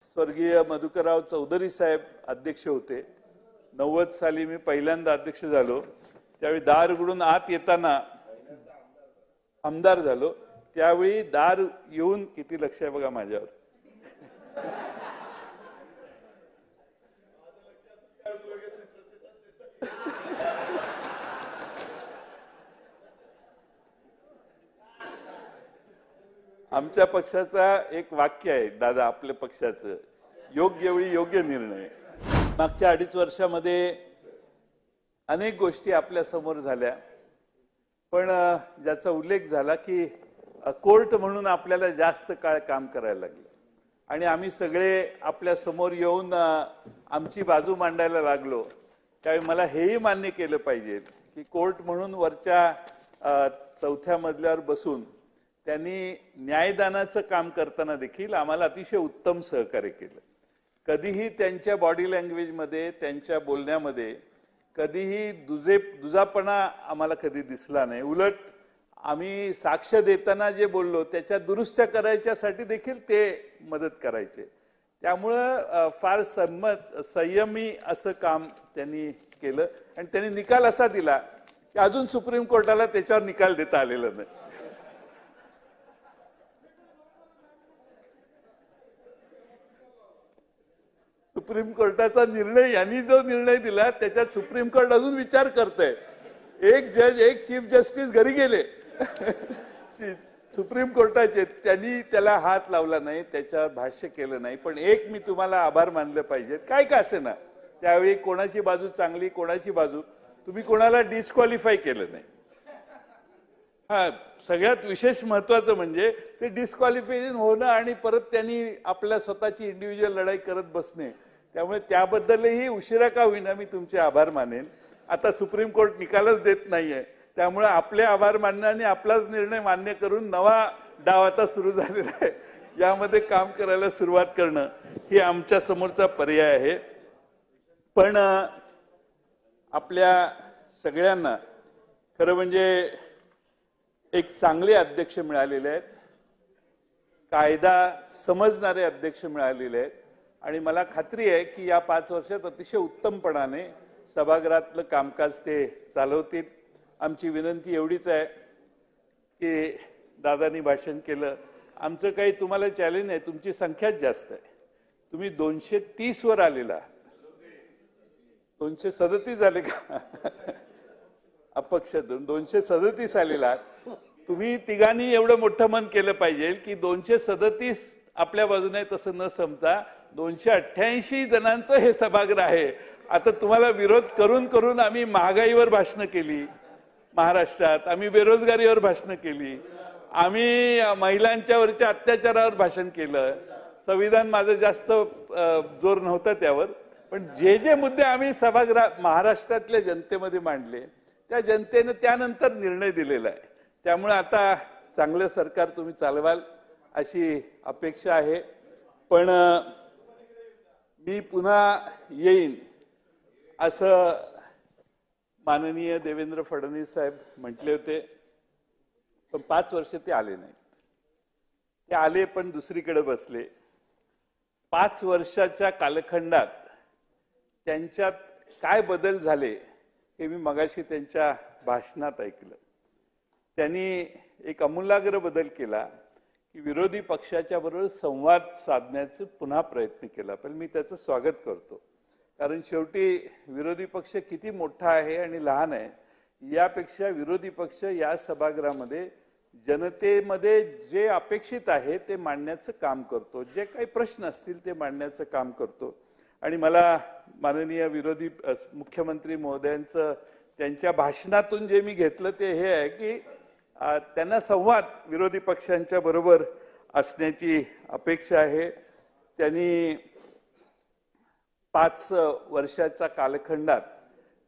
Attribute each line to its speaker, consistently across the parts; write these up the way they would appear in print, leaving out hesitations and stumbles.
Speaker 1: स्वर्गीय मधुकरराव चौधरी साहेब अध्यक्ष होते. 90 साली मी पहिल्यांदा अध्यक्ष झालो. त्यावेळी दार उघडून आत येताना आमदार झालो. त्यावेळी दार येऊन किती लक्ष आहे बघा माझ्यावर. आमच्या पक्षाचा एक वाक्य आहे दादा, आपल्या पक्षाचं, योग्य वेळी योग्य निर्णय. मागच्या 2.5 वर्षामध्ये अनेक गोष्टी आपल्या समोर झाल्या, पण ज्याचा उल्लेख झाला की कोर्ट म्हणून आपल्याला जास्त काळ काम करायला लागलं आणि आम्ही सगळे आपल्या समोर येऊन आमची बाजू मांडायला लागलो. त्यावेळी मला हेही मान्य केलं पाहिजे की कोर्ट म्हणून वरच्या 4थ्या मजल्यावर बसून त्यांनी न्यायदानाचं काम करताना देखील आम्हाला अतिशय उत्तम सहकार्य केलं. कधीही त्यांच्या बॉडी लँग्वेजमध्ये, त्यांच्या बोलण्यामध्ये कधीही दुजापणा आम्हाला कधी दिसला नाही. उलट आम्ही साक्ष देताना जे बोललो त्याच्या दुरुस्त्या करायच्यासाठी देखील ते मदत करायचे. त्यामुळं फार संयमी असं काम त्यांनी केलं आणि त्यांनी निकाल असा दिला की अजून सुप्रीम कोर्टाला त्याच्यावर निकाल देता आलेला नाही. सुप्रीम कोर्टाचा निर्णय, यांनी जो निर्णय दिला त्याच्यात सुप्रीम कोर्ट अजून विचार करतंय. एक जज, एक चीफ जस्टिस घरी गेले सुप्रीम कोर्टाचे, त्यांनी त्याला हात लावला नाही, त्याच्यावर भाष्य केलं नाही. पण एक मी तुम्हाला आभार मानलं पाहिजे, काय का असे ना, त्यावेळी कोणाची बाजू चांगली कोणाची बाजू, तुम्ही कोणाला डिस्क्वालिफाय केलं नाही. हा सगळ्यात विशेष महत्वाचं म्हणजे ते डिस्क्वालिफिकेशन होणं आणि परत त्यांनी आपल्या स्वतःची इंडिव्हिज्युअल लढाई करत बसणे. त्यामुळे त्याबद्दलही उशिरा का होईना मी तुमचे आभार मानेन. आता सुप्रीम कोर्ट निकालच देत नाहीये, त्यामुळे आपले आभार मानणं आणि आपलाच निर्णय मान्य करून नवा डाव आता सुरू झालेला आहे. यामध्ये काम करायला सुरुवात करणं ही आमच्या समोरचा पर्याय आहे. पण आपल्या सगळ्यांना खरं म्हणजे एक चांगले अध्यक्ष मिळालेले आहेत, कायदा समजणारे अध्यक्ष मिळालेले आहेत आणि मला खात्री आहे की या 5 वर्षात अतिशय उत्तमपणाने सभागृहातलं कामकाज ते चालवतील. आमची विनंती एवढीच आहे की दादांनी भाषण केलं, आमचं काही तुम्हाला चॅलेंज नाही, तुमची संख्याच जास्त आहे. तुम्ही 230 वर आलेला, 237 आले का अपक्षातून 237 आलेला. तुम्ही तिघांनी एवढं मोठं मन केलं पाहिजे की 237 आपल्या बाजूने तसं न समता 288 जणांचं हे सभागृह आहे. आता तुम्हाला विरोध करून करून आम्ही महागाईवर भाषणं केली महाराष्ट्रात, आम्ही बेरोजगारीवर भाषणं केली, आम्ही महिलांच्यावरच्या अत्याचारावर भाषण केलं. संविधान माझं जास्त जोर नव्हता त्यावर, पण जे जे मुद्दे आम्ही सभागृहात महाराष्ट्रातल्या जनतेमध्ये मांडले त्या जनतेनं त्यानंतर निर्णय दिलेला आहे. त्यामुळे आता चांगलं सरकार तुम्ही चालवाल अशी अपेक्षा आहे. पण मी पुन्हा येईन असं माननीय देवेंद्र फडणवीस साहेब म्हटले होते, पण 5 वर्ष ते आले नाहीत. ते आले पण दुसरीकडे बसले. 5 वर्षाच्या कालखंडात त्यांच्यात काय बदल झाले हे मी मगाशी त्यांच्या भाषणात ऐकलं. त्यांनी एक आमूलाग्र बदल केला की विरोधी पक्षाच्या बरोबर संवाद साधण्याचा पुन्हा प्रयत्न केला. पण मी त्याचं स्वागत करतो, कारण शेवटी विरोधी पक्ष किती मोठा आहे आणि लहान आहे यापेक्षा विरोधी पक्ष या सभागृहामध्ये जनतेमध्ये जे अपेक्षित आहे ते मांडण्याचं काम करतो, जे काही प्रश्न असतील ते मांडण्याचं काम करतो. आणि मला माननीय विरोधी मुख्यमंत्री महोदयांचं त्यांच्या भाषणातून जे मी घेतलं ते हे आहे की त्यांना संवाद विरोधी पक्षांच्या बरोबर असण्याची अपेक्षा आहे. त्यांनी 5 वर्षाच्या कालखंडात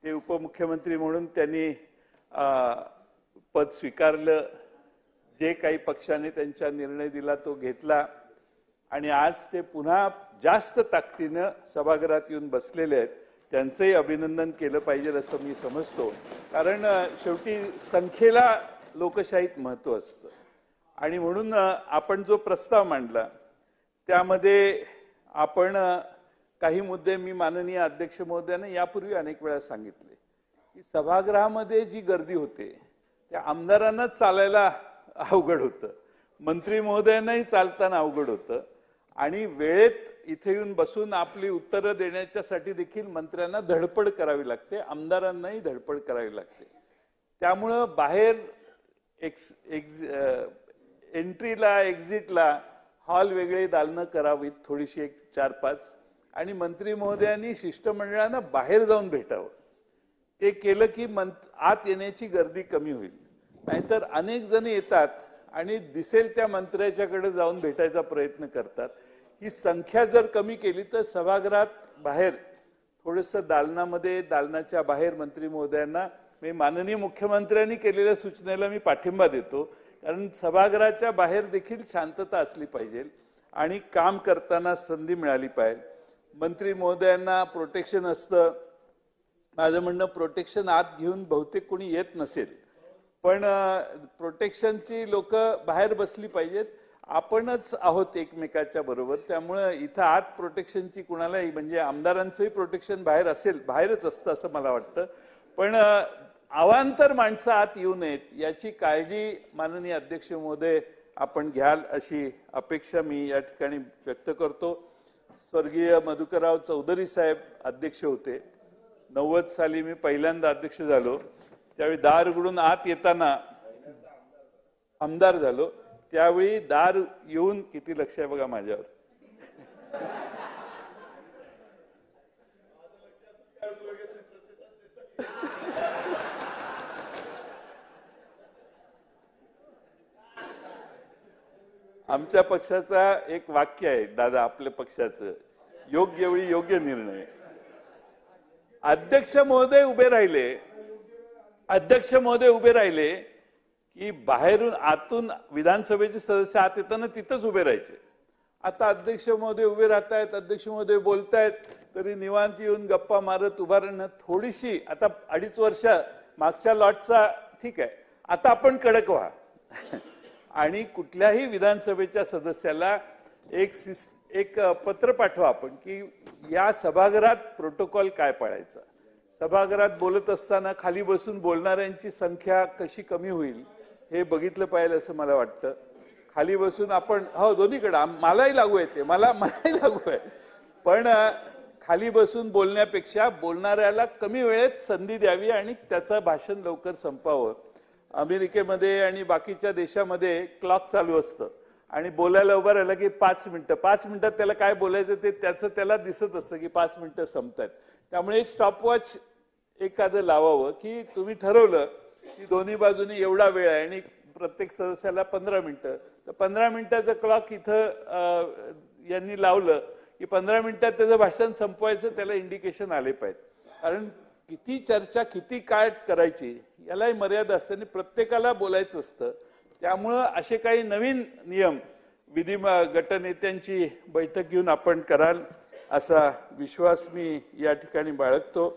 Speaker 1: ते उपमुख्यमंत्री म्हणून त्यांनी पद स्वीकारलं. जे काही पक्षाने त्यांचा निर्णय दिला तो घेतला आणि आज ते पुन्हा जास्त ताकदीनं सभागृहात येऊन बसलेले आहेत. त्यांचंही अभिनंदन केलं पाहिजे असं मी समजतो, कारण शेवटी संख्येला लोकशाहीत महत्त्व असतं. आणि म्हणून आपण जो प्रस्ताव मांडला त्यामध्ये आपण काही मुद्दे मी माननीय अध्यक्ष महोदयांना यापूर्वी अनेक वेळा सांगितले की सभागृहामध्ये जी गर्दी होते त्या आमदारांनाच चालायला अवघड होतं, मंत्री महोदयांनाही चालताना अवघड होतं आणि वेळेत इथे येऊन बसून आपली उत्तरं देण्याच्यासाठी देखील मंत्र्यांना धडपड करावी लागते, आमदारांनाही धडपड करावी लागते. त्यामुळं बाहेर एंट्रीला एक्झिटला हॉल वेगळे दालनं करावीत, थोडीशी एक 4-5, आणि मंत्री महोदयांनी शिष्टमंडळानं बाहेर जाऊन भेटावं. ते केलं की आत येण्याची गर्दी कमी होईल. नाहीतर अनेक जण येतात आणि दिसेल त्या मंत्र्याच्याकडे जाऊन भेटायचा प्रयत्न करतात. ही संख्या जर कमी केली तर सभागृहात बाहेर थोडंसं दालनामध्ये, दालनाच्या बाहेर मंत्री महोदयांना, मी माननीय मुख्यमंत्र्यांनी केलेल्या सूचनेला मी पाठिंबा देतो, कारण सभागृहाच्या बाहेर देखील शांतता असली पाहिजे आणि काम करताना संधी मिळाली पाहिजे. मंत्री महोदयांना प्रोटेक्शन असतं. माझं म्हणणं, प्रोटेक्शन आत घेऊन बहुतेक कोणी येत नसेल, पण प्रोटेक्शनची लोक बाहेर बसली पाहिजेत. आपणच आहोत एकमेकाच्या बरोबर, त्यामुळं इथं आत प्रोटेक्शनची कुणालाही, म्हणजे आमदारांचंही प्रोटेक्शन बाहेर असेल, बाहेरच असतं असं मला वाटतं. पण अवांतर माणसं आत येऊ नयेत याची काळजी माननीय अध्यक्ष महोदय आपण घ्याल अशी अपेक्षा मी या ठिकाणी व्यक्त करतो. स्वर्गीय मधुकरराव चौधरी साहेब अध्यक्ष होते. 90 साली मी पहिल्यांदा अध्यक्ष झालो. त्यावेळी दार उघडून आत येताना आमदार झालो. त्यावेळी दार येऊन किती लक्ष आहे बघा माझ्यावर. आमच्या पक्षाचा एक वाक्य आहे दादा, आपल्या पक्षाचं, योग्य वेळी योग्य निर्णय. अध्यक्ष महोदय उभे राहिले की बाहेरून आतून विधानसभेचे सदस्य आत येताना तिथंच उभे राहायचे. आता अध्यक्ष महोदय उभे राहतायत, अध्यक्ष महोदय बोलतायत, तरी निवांत येऊन गप्पा मारत उभा राहणं थोडीशी, आता 2.5 वर्ष मागच्या लॉटचा ठीक आहे, आता आपण कडक व्हा आणि कुठल्याही विधानसभेच्या सदस्याला एक पत्र पाठवा आपण की या सभागृहात प्रोटोकॉल काय पाळायचा. सभागृहात बोलत असताना खाली बसून बोलणाऱ्यांची संख्या कशी कमी होईल हे बघितलं पाहिजे असं मला वाटतं. खाली बसून आपण, हो दोन्हीकडे मलाही लागू येते, मलाही लागू आहे, पण खाली बसून बोलण्यापेक्षा बोलणाऱ्याला कमी वेळेत संधी द्यावी आणि त्याचं भाषण लवकर संपावं. अमेरिकेमध्ये आणि बाकीच्या देशामध्ये क्लॉक चालू असतं आणि बोलायला उभं राहिलं की 5 मिनिटात त्याला काय बोलायचं ते त्याला दिसत असतं की 5 मिनिटं संपतात. त्यामुळे एक स्टॉपवॉच एखादं लावावं की तुम्ही ठरवलं की दोन्ही बाजूनी एवढा वेळ आहे आणि प्रत्येक सदस्याला 15 मिनिटं, तर 15 मिनिटाचं क्लॉक इथं यांनी लावलं की 15 मिनिटात त्याचं भाषण संपवायचं, त्याला इंडिकेशन आले पाहिजे. कारण किती चर्चा किती काय करायची यालाही मर्यादा असते आणि प्रत्येकाला बोलायचं असतं. त्यामुळं असे काही नवीन नियम विधी गटनेत्यांची बैठक घेऊन आपण कराल असा विश्वास मी या ठिकाणी बाळगतो.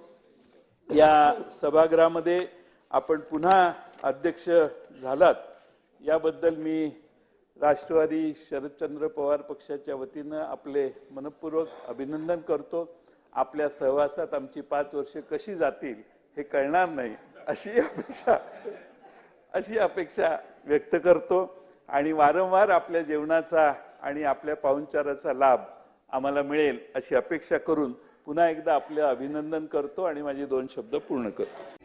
Speaker 1: या सभागृहामध्ये आपण पुन्हा अध्यक्ष झालात याबद्दल मी राष्ट्रवादी शरदचंद्र पवार पक्षाच्या वतीनं आपले मनपूर्वक अभिनंदन करतो. आपल्या सहवासात आमची 5 वर्षे कशी जातील हे कळणार नाही अशी अपेक्षा व्यक्त करतो आणि वारंवार आपल्या जेवणाचा आणि आपल्या पाहुणचाराचा लाभ आम्हाला मिळेल अशी अपेक्षा करून पुन्हा एकदा आपले अभिनंदन करतो आणि माझे 2 शब्द पूर्ण करतो.